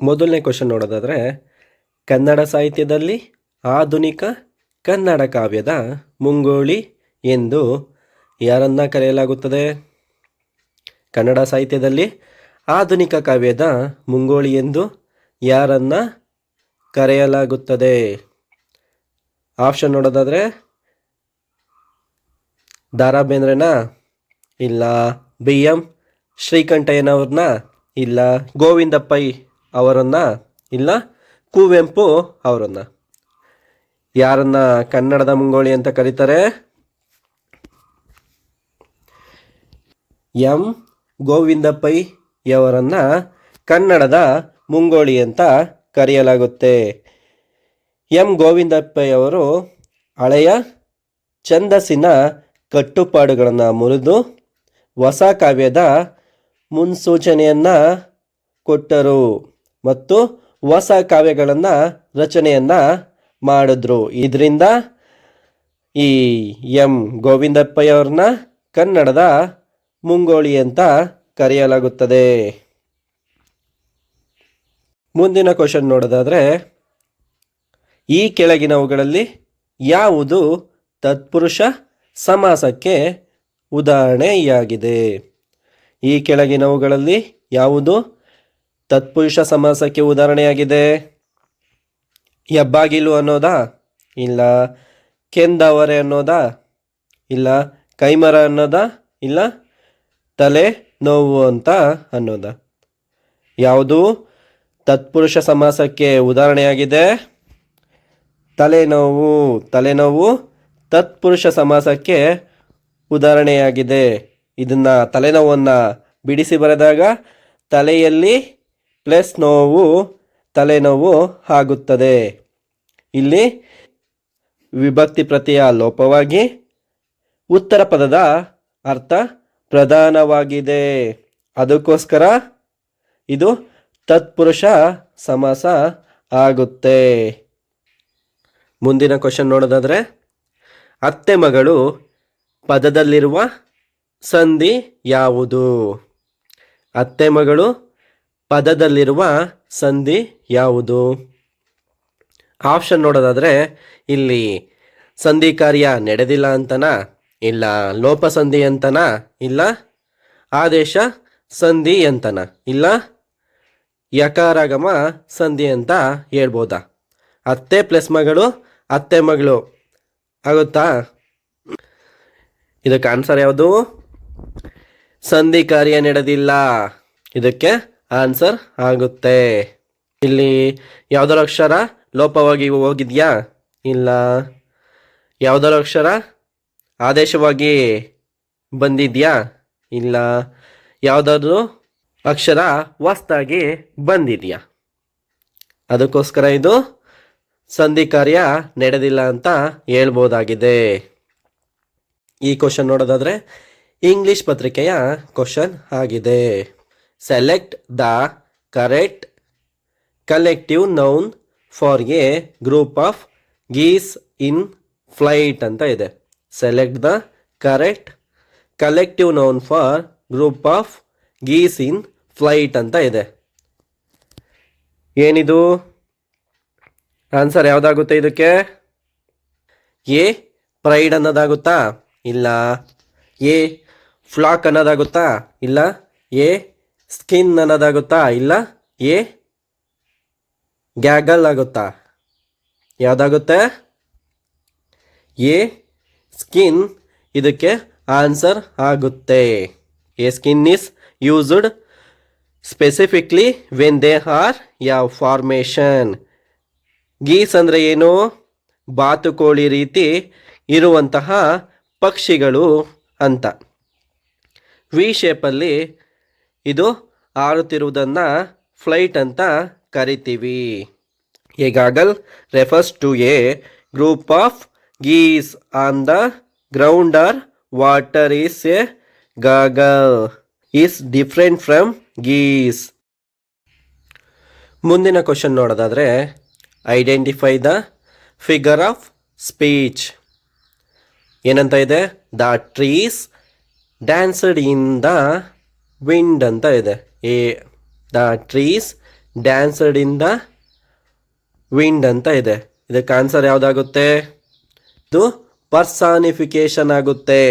ಮೊದಲನೇ ಕ್ವಶನ್ ನೋಡೋದಾದರೆ, ಕನ್ನಡ ಸಾಹಿತ್ಯದಲ್ಲಿ ಆಧುನಿಕ ಕನ್ನಡ ಕಾವ್ಯದ ಮುಂಗೋಳಿ ಎಂದು ಯಾರನ್ನ ಕರೆಯಲಾಗುತ್ತದೆ? ಕನ್ನಡ ಸಾಹಿತ್ಯದಲ್ಲಿ ಆಧುನಿಕ ಕಾವ್ಯದ ಮುಂಗೋಳಿ ಎಂದು ಯಾರನ್ನ ಕರೆಯಲಾಗುತ್ತದೆ? ಆಪ್ಷನ್ ನೋಡೋದಾದರೆ, ದ.ರಾ ಬೇಂದ್ರೆನಾ, ಇಲ್ಲ ಬಿ.ಎಂ. ಶ್ರೀಕಂಠಯ್ಯನವ್ರನ್ನ, ಇಲ್ಲ ಗೋವಿಂದ ಪೈ ಅವರನ್ನ, ಇಲ್ಲ ಕುವೆಂಪು ಅವರನ್ನ. ಯಾರನ್ನ ಕನ್ನಡದ ಮುಂಗೋಳಿ ಅಂತ ಕರೀತಾರೆ? ಎಂ ಗೋವಿಂದ ಪೈ ಯವರನ್ನ ಕನ್ನಡದ ಮುಂಗೋಳಿ ಅಂತ ಕರೆಯಲಾಗುತ್ತೆ. ಎಂ ಗೋವಿಂದ ಪೈ ಅವರು ಹಳೆಯ ಛಂದಸ್ಸಿನ ಕಟ್ಟುಪಾಡುಗಳನ್ನು ಮುರಿದು ಹೊಸ ಕಾವ್ಯದ ಮುನ್ಸೂಚನೆಯನ್ನು ಕೊಟ್ಟರು ಮತ್ತು ಹೊಸ ಕಾವ್ಯಗಳನ್ನು ರಚನೆಯನ್ನು ಮಾಡಿದ್ರು. ಇದರಿಂದ ಈ ಎಂ ಗೋವಿಂದಪ್ಪಯ್ಯವ್ರನ್ನ ಕನ್ನಡದ ಮುಂಗೋಳಿ ಅಂತ ಕರೆಯಲಾಗುತ್ತದೆ. ಮುಂದಿನ ಕ್ವಶನ್ ನೋಡೋದಾದರೆ, ಈ ಕೆಳಗಿನವುಗಳಲ್ಲಿ ಯಾವುದು ತತ್ಪುರುಷ ಸಮಾಸಕ್ಕೆ ಉದಾಹರಣೆಯಾಗಿದೆ? ಈ ಕೆಳಗಿನವುಗಳಲ್ಲಿ ಯಾವುದು ತತ್ಪುರುಷ ಸಮಾಸಕ್ಕೆ ಉದಾಹರಣೆಯಾಗಿದೆ? ಹೆಬ್ಬಾಗಿಲು ಅನ್ನೋದಾ, ಇಲ್ಲ ಕೆಂದವರೆ ಅನ್ನೋದಾ, ಇಲ್ಲ ಕೈಮರ ಅನ್ನೋದಾ, ಇಲ್ಲ ತಲೆ ನೋವು ಅಂತ ಅನ್ನೋದಾ? ಯಾವುದು ತತ್ಪುರುಷ ಸಮಾಸಕ್ಕೆ ಉದಾಹರಣೆಯಾಗಿದೆ? ತಲೆನೋವು ತತ್ಪುರುಷ ಸಮಾಸಕ್ಕೆ ಉದಾಹರಣೆಯಾಗಿದೆ. ಇದನ್ನು ತಲೆನೋವನ್ನು ಬಿಡಿಸಿ ಬರೆದಾಗ ತಲೆಯಲ್ಲಿ ಪ್ಲಸ್ ನೋವು ತಲೆನೋವು ಆಗುತ್ತದೆ. ಇಲ್ಲಿ ವಿಭಕ್ತಿ ಪ್ರತ್ಯಯ ಲೋಪವಾಗಿ ಉತ್ತರ ಪದದ ಅರ್ಥ ಪ್ರಧಾನವಾಗಿದೆ. ಅದಕ್ಕೋಸ್ಕರ ಇದು ತತ್ಪುರುಷ ಸಮಾಸ ಆಗುತ್ತೆ. ಮುಂದಿನ ಕ್ವಶನ್ ನೋಡೋದಾದರೆ, ಅತ್ತೆ ಮಗಳು ಪದದಲ್ಲಿರುವ ಸಂಧಿ ಯಾವುದು? ಅತ್ತೆ ಮಗಳು ಪದದಲ್ಲಿರುವ ಸಂಧಿ ಯಾವುದು? ಆಪ್ಷನ್ ನೋಡೋದಾದರೆ, ಇಲ್ಲಿ ಸಂಧಿ ಕಾರ್ಯ ನಡೆದಿಲ್ಲ ಅಂತನಾ, ಇಲ್ಲ ಲೋಪ ಸಂಧಿ ಅಂತನಾ, ಇಲ್ಲ ಆದೇಶ ಸಂಧಿ ಅಂತನಾ, ಇಲ್ಲ ಯಕಾರಾಗಮ ಸಂಧಿ ಅಂತ ಹೇಳ್ಬೋದಾ? ಅತ್ತೆ ಪ್ಲಸ್ ಮಗಳು ಅತ್ತೆ ಮಗಳು ಆಗುತ್ತಾ? ಇದಕ್ಕೆ ಆನ್ಸರ್ ಯಾವುದು? ಸಂಧಿ ಕಾರ್ಯ ನಡೆದಿಲ್ಲ. ಇದಕ್ಕೆ ಆನ್ಸರ್ ಆಗುತ್ತೆ. ಇಲ್ಲಿ ಯಾವುದಾದ್ರು ಅಕ್ಷರ ಲೋಪವಾಗಿ ಹೋಗಿದೆಯಾ? ಇಲ್ಲ. ಯಾವುದಾದ್ರು ಅಕ್ಷರ ಆದೇಶವಾಗಿ ಬಂದಿದೆಯಾ? ಇಲ್ಲ. ಯಾವುದಾದ್ರೂ ಅಕ್ಷರ ಹೊಸ್ದಾಗಿ ಬಂದಿದೆಯಾ? ಅದಕ್ಕೋಸ್ಕರ ಇದು ಸಂಧಿ ಕಾರ್ಯ ನಡೆದಿಲ್ಲ ಅಂತ ಹೇಳ್ಬೋದಾಗಿದೆ. ಈ ಕ್ವಶನ್ ನೋಡೋದಾದರೆ ಇಂಗ್ಲಿಷ್ ಪತ್ರಿಕೆಯ ಕ್ವಶನ್ ಆಗಿದೆ. Select the correct collective noun for a group of geese in flight ಅಂತ ಇದೆ. Select the correct collective noun for group of geese in flight ಅಂತ ಇದೆ. ಏನಿದು? ಆನ್ಸರ್ ಯಾವುದಾಗುತ್ತೆ ಇದಕ್ಕೆ? ಎ ಪ್ರೈಡ್ ಅನ್ನೋದಾಗುತ್ತಾ? ಇಲ್ಲ. ಎ ಫ್ಲಾಕ್ ಅನ್ನೋದಾಗುತ್ತಾ? ಇಲ್ಲ. ಎ ಸ್ಕಿನ್ ಅನ್ನೋದಾಗುತ್ತಾ? ಇಲ್ಲ. ಎ ಗ್ಯಾಗಲ್ ಆಗುತ್ತಾ? ಯಾವುದಾಗುತ್ತೆ? ಎ ಸ್ಕಿನ್ ಇದಕ್ಕೆ ಆನ್ಸರ್ ಆಗುತ್ತೆ. A skein is used specifically when they are ಯಾವ ಫಾರ್ಮೇಷನ್. ಗೀಸ್ ಅಂದರೆ ಏನು? ಬಾತುಕೋಳಿ ರೀತಿ ಇರುವಂತಹ ಪಕ್ಷಿಗಳು ಅಂತ. ವಿ ಶೇಪಲ್ಲಿ ಇದು ಹಾರುತ್ತಿರುವುದನ್ನು ಫ್ಲೈಟ್ ಅಂತ ಕರಿತೀವಿ. A gaggle refers to a group of geese on the ground or water is a gaggle is different from geese. ಮುಂದಿನ ಕ್ವಶನ್ ನೋಡೋದಾದರೆ, identify the figure of speech. ಏನಂತ ಇದೆ? The trees danced in the wind ಅಂತ ಇದೆ. The trees danced in the wind ಅಂತ ಇದೆ. ಇದಕ್ಕೆ answer ಯಾವುದಾಗುತ್ತೆ? ಇದು ಪರ್ಸಾನಿಫಿಕೇಶನ್ ಆಗುತ್ತೆ.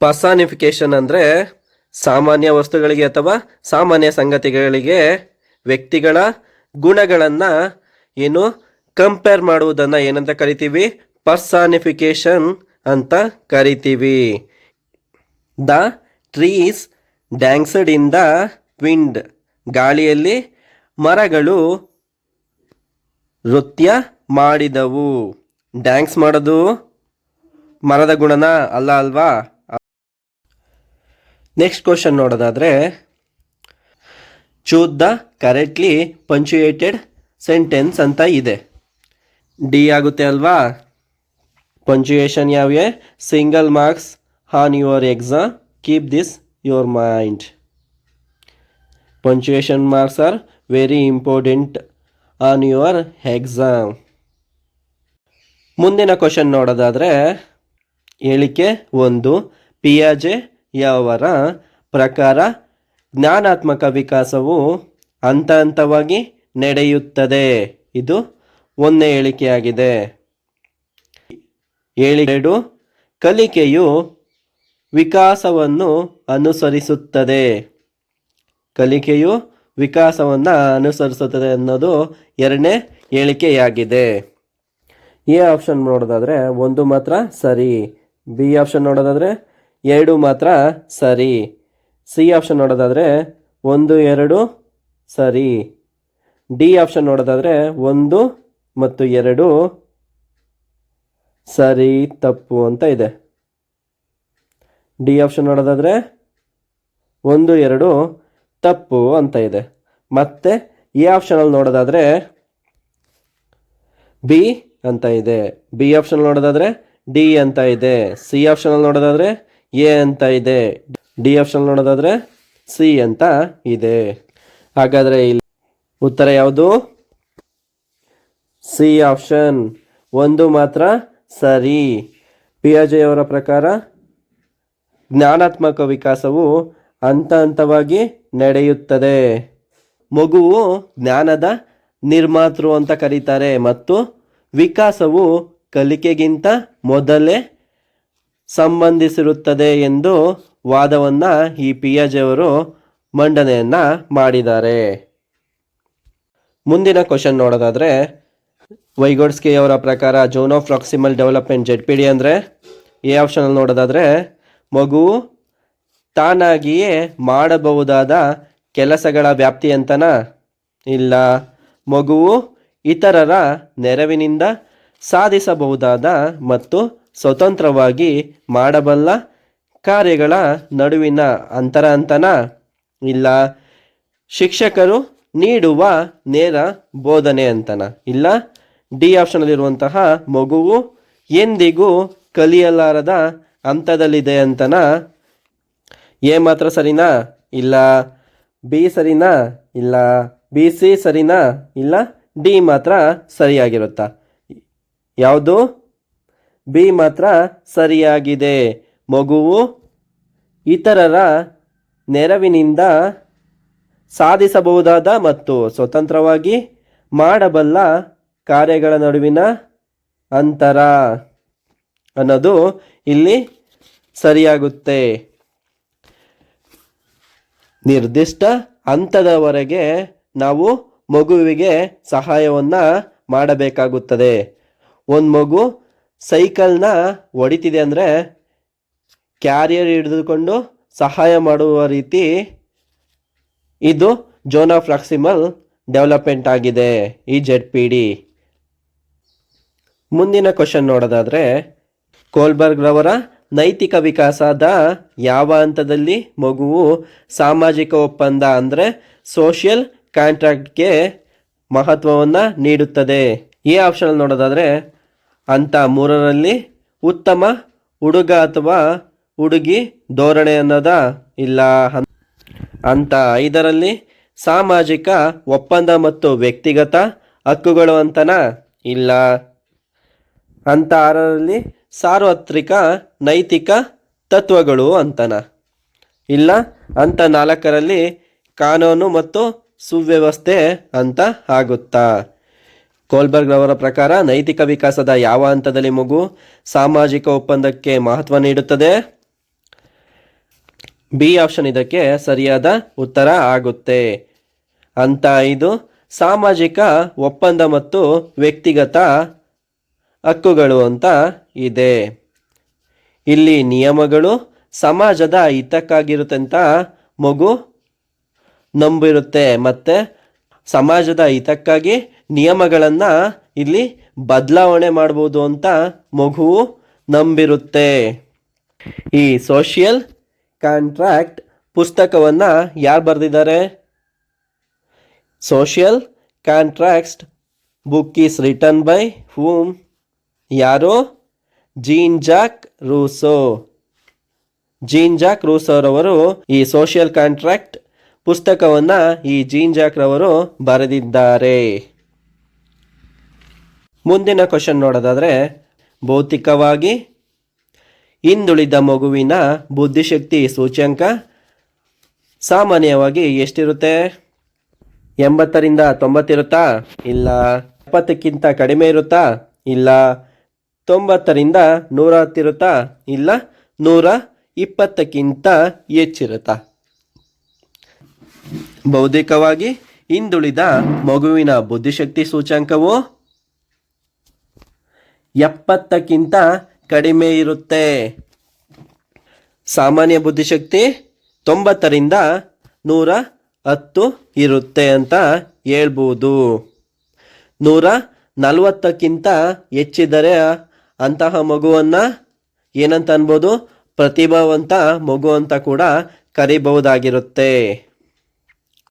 ಪರ್ಸಾನಿಫಿಕೇಶನ್ ಅಂದರೆ ಸಾಮಾನ್ಯ ವಸ್ತುಗಳಿಗೆ ಅಥವಾ ಸಾಮಾನ್ಯ ಸಂಗತಿಗಳಿಗೆ ವ್ಯಕ್ತಿಗಳ ಗುಣಗಳನ್ನು ಏನು ಕಂಪೇರ್ ಮಾಡುವುದನ್ನು ಏನಂತ ಕರಿತೀವಿ? ಪರ್ಸಾನಿಫಿಕೇಶನ್ ಅಂತ ಕರಿತೀವಿ. The trees danced in the wind. ಗಾಳಿಯಲ್ಲಿ ಮರಗಳು ನೃತ್ಯ ಮಾಡಿದವು. ಡ್ಯಾನ್ಸ್ ಮಾಡೋದು ಮರದ ಗುಣನ ಅಲ್ಲ ಅಲ್ವಾ? ನೆಕ್ಸ್ಟ್ ಕ್ವಶನ್ ನೋಡೋದಾದರೆ, choose the correctly punctuated sentence ಅಂತ ಇದೆ. ಡಿ ಆಗುತ್ತೆ ಅಲ್ವಾ? ಪಂಚುಯೇಷನ್ ಯಾವ್ಯಾವ? Single marks on your exam, keep this your mind. Punctuation marks are very important on your exam. ಮುಂದಿನ ಕ್ವಶನ್ ನೋಡೋದಾದರೆ, ಹೇಳಿಕೆ 1. ಪಿಯಾಜೆ ಯವರ ಪ್ರಕಾರ ಜ್ಞಾನಾತ್ಮಕ ವಿಕಾಸವು ಹಂತ ಹಂತವಾಗಿ ನಡೆಯುತ್ತದೆ. ಇದು ಒಂದನೇ ಹೇಳಿಕೆಯಾಗಿದೆ. ಹೇಳಿಕೆ 2. ಕಲಿಕೆಯು ವಿಕಾಸವನ್ನು ಅನುಸರಿಸುತ್ತದೆ. ಕಲಿಕೆಯು ವಿಕಾಸವನ್ನು ಅನುಸರಿಸುತ್ತದೆ ಅನ್ನೋದು ಎರಡನೇ ಹೇಳಿಕೆಯಾಗಿದೆ. ಎ ಆಪ್ಷನ್ ನೋಡೋದಾದರೆ 1 ಮಾತ್ರ ಸರಿ. ಬಿ ಆಪ್ಷನ್ ನೋಡೋದಾದರೆ 2 ಮಾತ್ರ ಸರಿ. ಸಿ ಆಪ್ಷನ್ ನೋಡೋದಾದರೆ 1, 2 ಸರಿ. ಡಿ ಆಪ್ಷನ್ ನೋಡೋದಾದರೆ 1 ಮತ್ತು 2 ಸರಿ ತಪ್ಪು ಅಂತ ಇದೆ. ಡಿ ಆಪ್ಷನ್ ನೋಡೋದಾದರೆ 1, 2 ತಪ್ಪು ಅಂತ ಇದೆ. ಮತ್ತೆ ಎ ಆಪ್ಷನಲ್ಲಿ ನೋಡೋದಾದರೆ ಬಿ ಅಂತ ಇದೆ. ಬಿ ಆಪ್ಷನ್ ನೋಡೋದಾದರೆ ಡಿ ಅಂತ ಇದೆ. ಸಿ ಆಪ್ಷನಲ್ಲಿ ನೋಡೋದಾದರೆ ಎ ಅಂತ ಇದೆ. ಡಿ ಆಪ್ಷನ್ ನೋಡೋದಾದರೆ ಸಿ ಅಂತ ಇದೆ. ಹಾಗಾದರೆ ಇಲ್ಲಿ ಉತ್ತರ ಯಾವುದು? ಸಿ ಆಪ್ಷನ್ 1 ಮಾತ್ರ ಸರಿ. ಪಿಯಾಜೆಯವರ ಪ್ರಕಾರ ಜ್ಞಾನಾತ್ಮಕ ವಿಕಾಸವು ಹಂತ ಹಂತವಾಗಿ ನಡೆಯುತ್ತದೆ. ಮಗುವು ಜ್ಞಾನದ ನಿರ್ಮಾತೃ ಅಂತ ಕರೀತಾರೆ ಮತ್ತು ವಿಕಾಸವು ಕಲಿಕೆಗಿಂತ ಮೊದಲೇ ಸಂಬಂಧಿಸಿರುತ್ತದೆ ಎಂದು ವಾದವನ್ನು ಈ ಪಿಯಾಜೆಯವರು ಮಂಡನೆಯನ್ನು ಮಾಡಿದ್ದಾರೆ. ಮುಂದಿನ ಕ್ವಶನ್ ನೋಡೋದಾದರೆ, ವೈಗೋಡ್ಸ್ಕಿಯವರ ಪ್ರಕಾರ zone of proximal development ZPD ಅಂದರೆ ಎ ಆಪ್ಷನಲ್ಲಿ ನೋಡೋದಾದರೆ ಮಗುವು ತಾನಾಗಿಯೇ ಮಾಡಬಹುದಾದ ಕೆಲಸಗಳ ವ್ಯಾಪ್ತಿ ಅಂತನಾ? ಇಲ್ಲ, ಮಗುವು ಇತರರ ನೆರವಿನಿಂದ ಸಾಧಿಸಬಹುದಾದ ಮತ್ತು ಸ್ವತಂತ್ರವಾಗಿ ಮಾಡಬಲ್ಲ ಕಾರ್ಯಗಳ ನಡುವಿನ ಅಂತರ ಅಂತನಾ? ಇಲ್ಲ, ಶಿಕ್ಷಕರು ನೀಡುವ ನೇರ ಬೋಧನೆ ಅಂತನಾ? ಇಲ್ಲ, ಡಿ ಆಪ್ಷನಲ್ಲಿರುವಂತಹ ಮಗುವು ಎಂದಿಗೂ ಕಲಿಯಲಾರದ ಹಂತದಲ್ಲಿದೆ ಅಂತನಾ? ಎ ಮಾತ್ರ ಸರಿನಾ? ಇಲ್ಲ. ಬಿ ಸರಿನಾ? ಇಲ್ಲ. ಬಿ ಸಿ ಸರಿನಾ? ಇಲ್ಲ. ಡಿ ಮಾತ್ರ ಸರಿಯಾಗಿರುತ್ತಾ? ಯಾವುದು? ಬಿ ಮಾತ್ರ ಸರಿಯಾಗಿದೆ. ಮಗುವು ಇತರರ ನೆರವಿನಿಂದ ಸಾಧಿಸಬಹುದಾದ ಮತ್ತು ಸ್ವತಂತ್ರವಾಗಿ ಮಾಡಬಲ್ಲ ಕಾರ್ಯಗಳ ನಡುವಿನ ಅಂತರ ಅನ್ನೋದು ಇಲ್ಲಿ ಸರಿಯಾಗುತ್ತೆ. ನಿರ್ದಿಷ್ಟ ಹಂತದವರೆಗೆ ನಾವು ಮಗುವಿಗೆ ಸಹಾಯವನ್ನು ಮಾಡಬೇಕಾಗುತ್ತದೆ. ಒಂದು ಮಗು ಸೈಕಲ್ನ ಹೊಡಿತಿದೆ ಅಂದರೆ ಕ್ಯಾರಿಯರ್ ಹಿಡಿದುಕೊಂಡು ಸಹಾಯ ಮಾಡುವ ರೀತಿ ಇದು ಝೋನ್ ಆಫ್ ಪ್ರಾಕ್ಸಿಮಲ್ ಡೆವಲಪ್ಮೆಂಟ್ ಆಗಿದೆ ಈ ZPD. ಮುಂದಿನ ಕ್ವಶನ್ ನೋಡೋದಾದರೆ, ಕೋಲ್ಬರ್ಗ್ ರವರ ನೈತಿಕ ವಿಕಾಸದ ಯಾವ ಹಂತದಲ್ಲಿ ಮಗುವು ಸಾಮಾಜಿಕ ಒಪ್ಪಂದ ಅಂದರೆ ಸೋಷಿಯಲ್ ಕಾಂಟ್ರಾಕ್ಟ್ಗೆ ಮಹತ್ವವನ್ನು ನೀಡುತ್ತದೆ? ಈ ಆಪ್ಷನ್ ನೋಡೋದಾದರೆ ಹಂತ 3ರಲ್ಲಿ ಉತ್ತಮ ಹುಡುಗ ಅಥವಾ ಹುಡುಗಿ ಧೋರಣೆ ಅನ್ನೋದ? ಇಲ್ಲ. ಹಂತ 5ರಲ್ಲಿ ಸಾಮಾಜಿಕ ಒಪ್ಪಂದ ಮತ್ತು ವ್ಯಕ್ತಿಗತ ಹಕ್ಕುಗಳು ಅಂತನಾ? ಇಲ್ಲ. ಹಂತ 6ರಲ್ಲಿ ಸಾರ್ವತ್ರಿಕ ನೈತಿಕ ತತ್ವಗಳು ಅಂತನಾ? ಇಲ್ಲ. ಹಂತ 4ರಲ್ಲಿ ಕಾನೂನು ಮತ್ತು ಸುವ್ಯವಸ್ಥೆ ಅಂತ ಆಗುತ್ತಾ? ಕೋಲ್ಬರ್ಗ್ ಅವರ ಪ್ರಕಾರ ನೈತಿಕ ವಿಕಾಸದ ಯಾವ ಹಂತದಲ್ಲಿ ಮಗು ಸಾಮಾಜಿಕ ಒಪ್ಪಂದಕ್ಕೆ ಮಹತ್ವ ನೀಡುತ್ತದೆ? ಬಿ ಆಪ್ಷನ್ ಇದಕ್ಕೆ ಸರಿಯಾದ ಉತ್ತರ ಆಗುತ್ತೆ. ಹಂತ 5 ಸಾಮಾಜಿಕ ಒಪ್ಪಂದ ಮತ್ತು ವ್ಯಕ್ತಿಗತ ಹಕ್ಕುಗಳು ಅಂತ ಇದೆ. ಇಲ್ಲಿ ನಿಯಮಗಳು ಸಮಾಜದ ಹಿತಕ್ಕಾಗಿರುತ್ತೆ ಅಂತ ಮಗು ನಂಬಿರುತ್ತೆ, ಮತ್ತು ಸಮಾಜದ ಹಿತಕ್ಕಾಗಿ ನಿಯಮಗಳನ್ನು ಇಲ್ಲಿ ಬದಲಾವಣೆ ಮಾಡ್ಬೋದು ಅಂತ ಮಗುವು ನಂಬಿರುತ್ತೆ. ಈ ಸೋಷಿಯಲ್ ಕಾಂಟ್ರಾಕ್ಟ್ ಪುಸ್ತಕವನ್ನು ಯಾರು ಬರೆದಿದ್ದಾರೆ? Social contract book is written by whom? ಯಾರು? Jean Jacques Rousseau. Jean Jacques ರೂಸೋರವರು ಈ ಸೋಷಿಯಲ್ ಕಾಂಟ್ರಾಕ್ಟ್ ಪುಸ್ತಕವನ್ನು ಈ ಜೀನ್ ಜಾಕ್ ರವರು ಬರೆದಿದ್ದಾರೆ. ಮುಂದಿನ ಕ್ವಶನ್ ನೋಡೋದಾದರೆ, ಭೌತಿಕವಾಗಿ ಹಿಂದುಳಿದ ಮಗುವಿನ ಬುದ್ಧಿಶಕ್ತಿ ಸೂಚ್ಯಂಕ ಸಾಮಾನ್ಯವಾಗಿ ಎಷ್ಟಿರುತ್ತೆ? 80ರಿಂದ 90 ಇರುತ್ತಾ? ಇಲ್ಲ. 70ಕ್ಕಿಂತ ಕಡಿಮೆ ಇರುತ್ತಾ? ಇಲ್ಲ. 90ರಿಂದ 110 ಇರುತ್ತಾ? ಇಲ್ಲ. 120ಕ್ಕಿಂತ ಹೆಚ್ಚಿರುತ್ತಾ? ಬೌದ್ಧಿಕವಾಗಿ ಹಿಂದುಳಿದ ಮಗುವಿನ ಬುದ್ಧಿಶಕ್ತಿ ಸೂಚ್ಯಂಕವು 70ಕ್ಕಿಂತ ಕಡಿಮೆ ಇರುತ್ತೆ. ಸಾಮಾನ್ಯ ಬುದ್ಧಿಶಕ್ತಿ 90ರಿಂದ 110 ಇರುತ್ತೆ ಅಂತ ಹೇಳ್ಬೋದು. 140ಕ್ಕಿಂತ ಹೆಚ್ಚಿದರೆ ಅಂತಹ ಮಗುವನ್ನು ಏನಂತ ಅನ್ಬೋದು? ಪ್ರತಿಭಾವಂತ ಮಗು ಅಂತ ಕೂಡ ಕರಿಬಹುದಾಗಿರುತ್ತೆ.